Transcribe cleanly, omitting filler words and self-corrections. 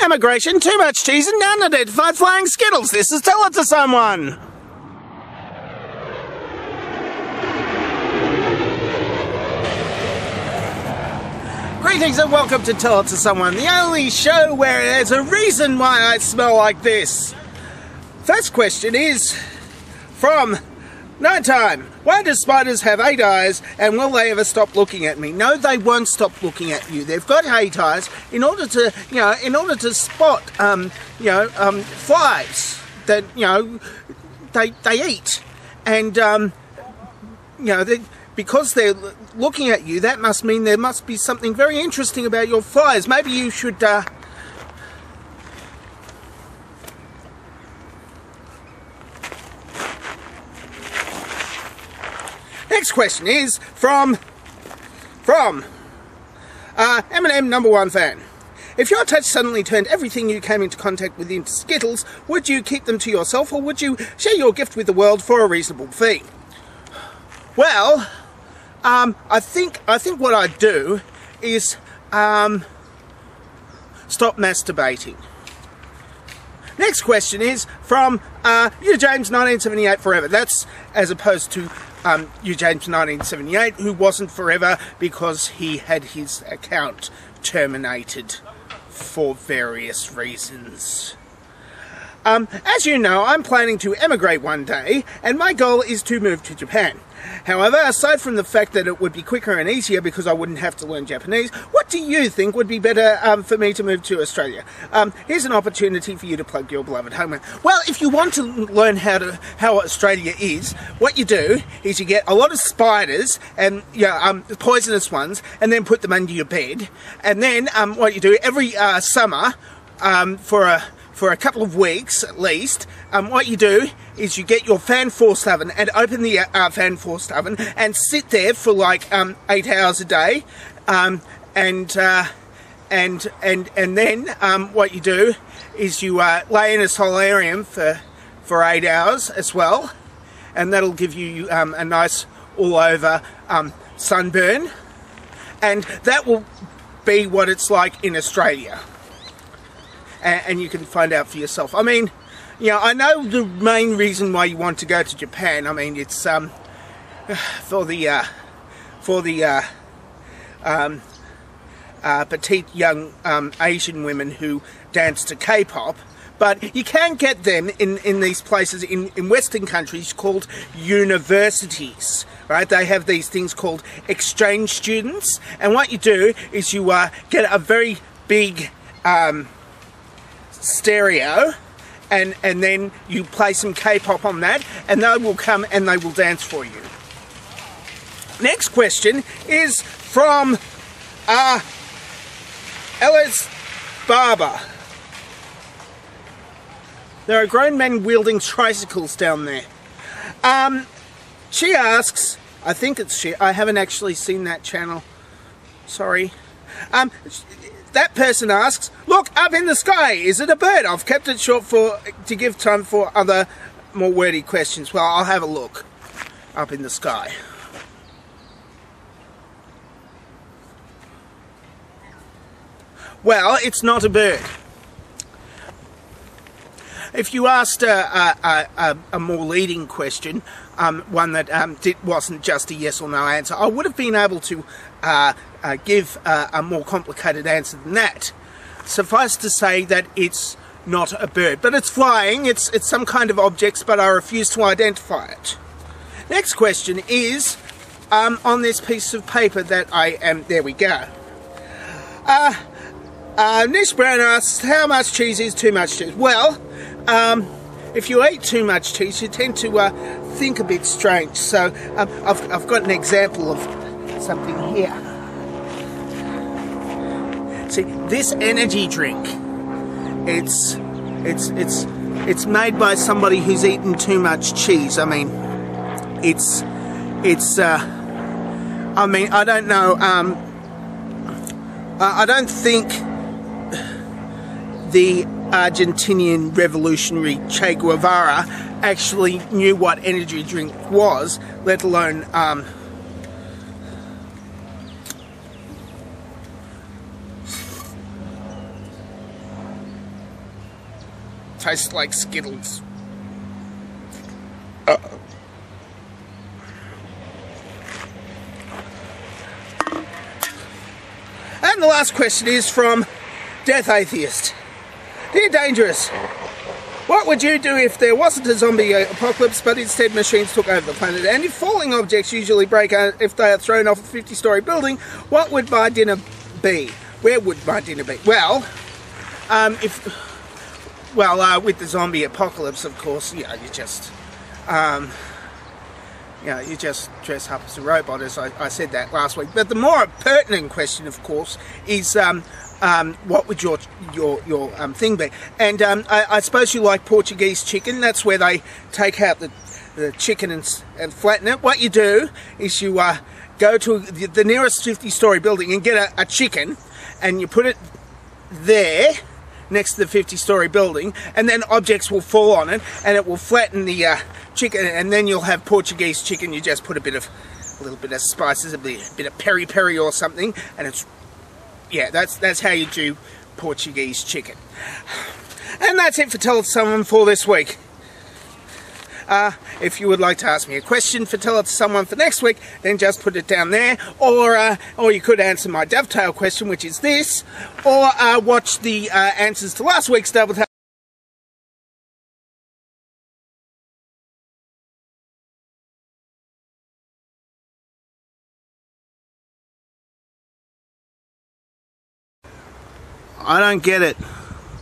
Emigration, too much cheese and unidentified flying skittles. This is Tell It to Someone. Greetings and welcome to Tell It to Someone, the only show where there's a reason why I smell like this. First question is from Night Time. Why do spiders have 8 eyes, and will they ever stop looking at me? No, they won't stop looking at you. They've got 8 eyes in order to, spot, flies that, they eat. And, because they're looking at you, that must mean there must be something very interesting about your flies. Maybe you should, Next question is from Eminem #1 fan. If your touch suddenly turned everything you came into contact with into skittles, would you keep them to yourself, or would you share your gift with the world for a reasonable fee? Well, I think what I'd do is stop masturbating. Next question is from you James 1978 forever. That's as opposed to you James 1978, who wasn't forever because he had his account terminated for various reasons. As you know, I'm planning to emigrate one day, and my goal is to move to Japan. However, aside from the fact that it would be quicker and easier because I wouldn't have to learn Japanese, what do you think would be better for me to move to Australia? Here's an opportunity for you to plug your beloved home. Well, if you want to learn how Australia is, what you do is you get a lot of spiders and poisonous ones, and then put them under your bed. And then what you do every summer for a couple of weeks at least, what you do is you get your fan forced oven and open the fan forced oven and sit there for like 8 hours a day, and then what you do is you lay in a solarium for 8 hours as well, and that'll give you a nice all over sunburn, and that will be what it's like in Australia. And you can find out for yourself. I mean, I know the main reason why you want to go to Japan. I mean, it's for the petite young Asian women who dance to K-pop. But you can get them in these places in Western countries called universities, right? They have these things called exchange students, and what you do is you get a very big stereo, and then you play some K-pop on that, and they will come and they will dance for you. Next question is from Ellis Barber. There are grown men wielding tricycles down there. She asks, I think it's she, I haven't actually seen that channel, sorry. That person asks, look up in the sky, is it a bird? I've kept it short to give time for other more wordy questions. Well, I'll have a look up in the sky. Well, it's not a bird. If you asked a more leading question, one that wasn't just a yes or no answer, I would have been able to give a more complicated answer than that. Suffice to say that it's not a bird, but it's flying, it's some kind of object, but I refuse to identify it. Next question is on this piece of paper that I am, there we go. Nish Brown asks, how much cheese is too much cheese? Well, if you eat too much cheese, you tend to think a bit strange. So I've got an example of something here. See, this energy drink, it's made by somebody who's eaten too much cheese. I mean, I mean, I don't know. I don't think the Argentinian revolutionary Che Guevara actually knew what energy drink was, let alone tastes like Skittles. And the last question is from Death Atheist. Dear Dangerous, what would you do if there wasn't a zombie apocalypse but instead machines took over the planet? And if falling objects usually break out if they are thrown off a 50-story building, what would my dinner be? Where would my dinner be? Well, with the zombie apocalypse, of course, you just dress up as a robot, as I said that last week. But the more pertinent question, of course, is what would your thing be? And I suppose you like Portuguese chicken. That's where they take out the chicken and flatten it. What you do is you go to the nearest 50-story building and get a chicken, and you put it there next to the 50-story building, and then objects will fall on it and it will flatten the chicken, and then you'll have Portuguese chicken. You just put a little bit of spices, a bit of peri-peri or something, and it's, yeah, that's how you do Portuguese chicken. And that's it for Tell It to Someone for this week. If you would like to ask me a question for Tell It to Someone for next week, then just put it down there, or you could answer my dovetail question, which is this, or watch the answers to last week's dovetail. I don't get it.